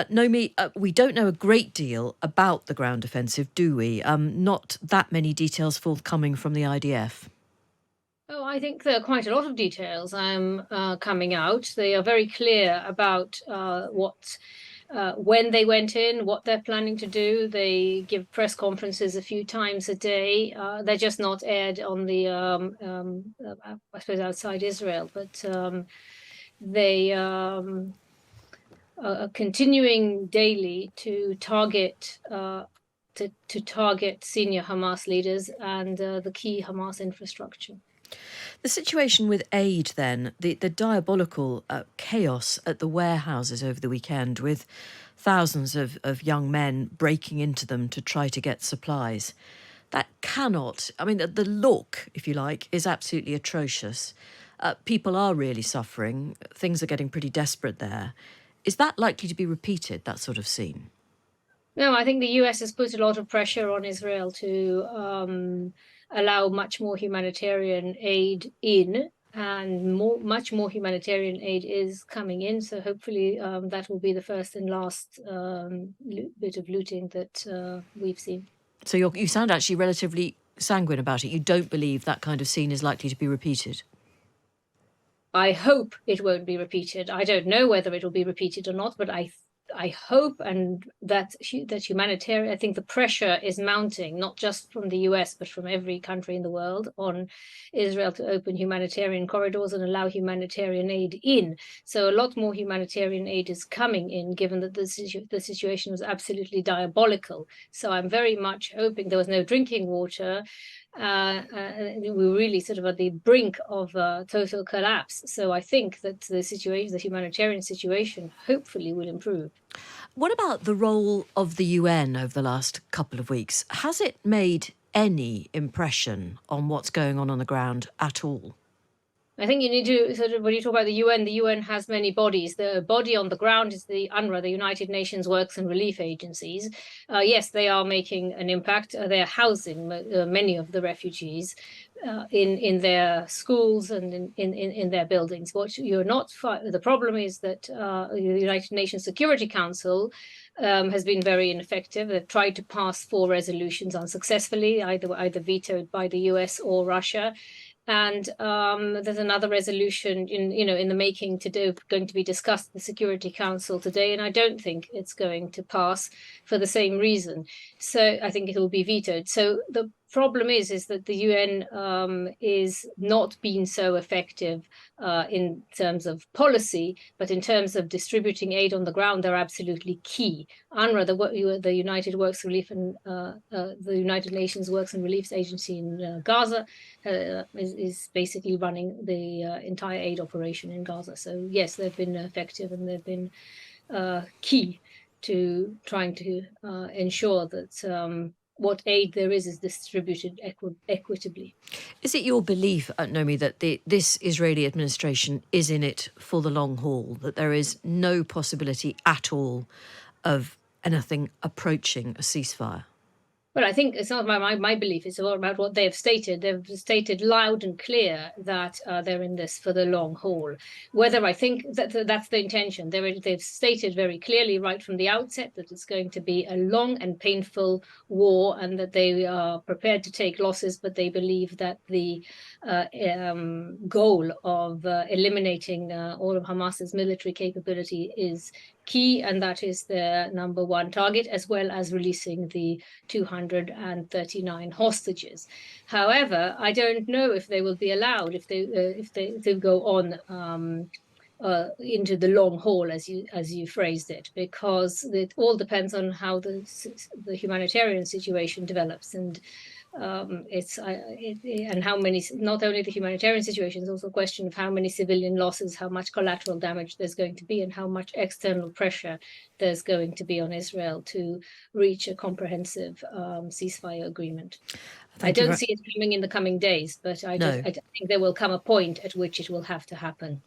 Nomi, we don't know a great deal about the ground offensive, do we? Not that many details forthcoming from the IDF. Oh, I think there are quite a lot of details coming out. They are very clear about when they went in, what they're planning to do. They give press conferences a few times a day. They're just not aired on the, I suppose, outside Israel, but they are continuing daily to target senior Hamas leaders and the key Hamas infrastructure. The situation with aid, then, the diabolical chaos at the warehouses over the weekend, with thousands of young men breaking into them to try to get supplies. That cannot, I mean, the look, if you like, is absolutely atrocious. People are really suffering. Things are getting pretty desperate there. Is that likely to be repeated, that sort of scene? No, I think the US has put a lot of pressure on Israel to allow much more humanitarian aid in, and much more humanitarian aid is coming in. So hopefully that will be the first and last bit of looting that we've seen. So you sound actually relatively sanguine about it. You don't believe that kind of scene is likely to be repeated? I hope it won't be repeated. I don't know whether it will be repeated or not, but I hope, and that humanitarian. I think the pressure is mounting, not just from the US, but from every country in the world, on Israel to open humanitarian corridors and allow humanitarian aid in. So a lot more humanitarian aid is coming in, given that the situation was absolutely diabolical. So I'm very much hoping there was no drinking water. We were really sort of at the brink of total collapse. So I think that the humanitarian situation, hopefully will improve. What about the role of the UN over the last couple of weeks? Has it made any impression on what's going on the ground at all? I think you need to sort of, when you talk about the UN has many bodies. The body on the ground is the UNRWA, the United Nations Works and Relief Agencies. Yes, they are making an impact. They are housing many of the refugees in their schools and in their buildings. What you're not, the problem is that the United Nations Security Council has been very ineffective. They've tried to pass 4 resolutions unsuccessfully, either vetoed by the US or Russia. And there's another resolution in the making going to be discussed in the Security Council today, and I don't think it's going to pass for the same reason. So I think it will be vetoed. So the problem is that the UN is not being so effective in terms of policy, but in terms of distributing aid on the ground, they're absolutely key. UNRWA, the United Works Relief and the United Nations Works and Relief Agency in Gaza, is basically running the entire aid operation in Gaza. So yes, they've been effective, and they've been key to trying to ensure that what aid there is distributed equitably. Is it your belief, Nomi, that this Israeli administration is in it for the long haul, that there is no possibility at all of anything approaching a ceasefire? But I think it's not my belief. It's all about what they have stated. They've stated loud and clear that they're in this for the long haul. Whether I think that's the intention, they've stated very clearly right from the outset that it's going to be a long and painful war, and that they are prepared to take losses, but they believe that the goal of eliminating all of Hamas's military capability is key, and that is their number one target, as well as releasing the 239 hostages. However, I don't know if they will be allowed, if they go on into the long haul, as you phrased it, because it all depends on how the humanitarian situation develops, and and how many, not only the humanitarian situation, it's also a question of how many civilian losses, how much collateral damage there's going to be, and how much external pressure there's going to be on Israel to reach a comprehensive ceasefire agreement. I don't see it coming in the coming days, but I No. think there will come a point at which it will have to happen.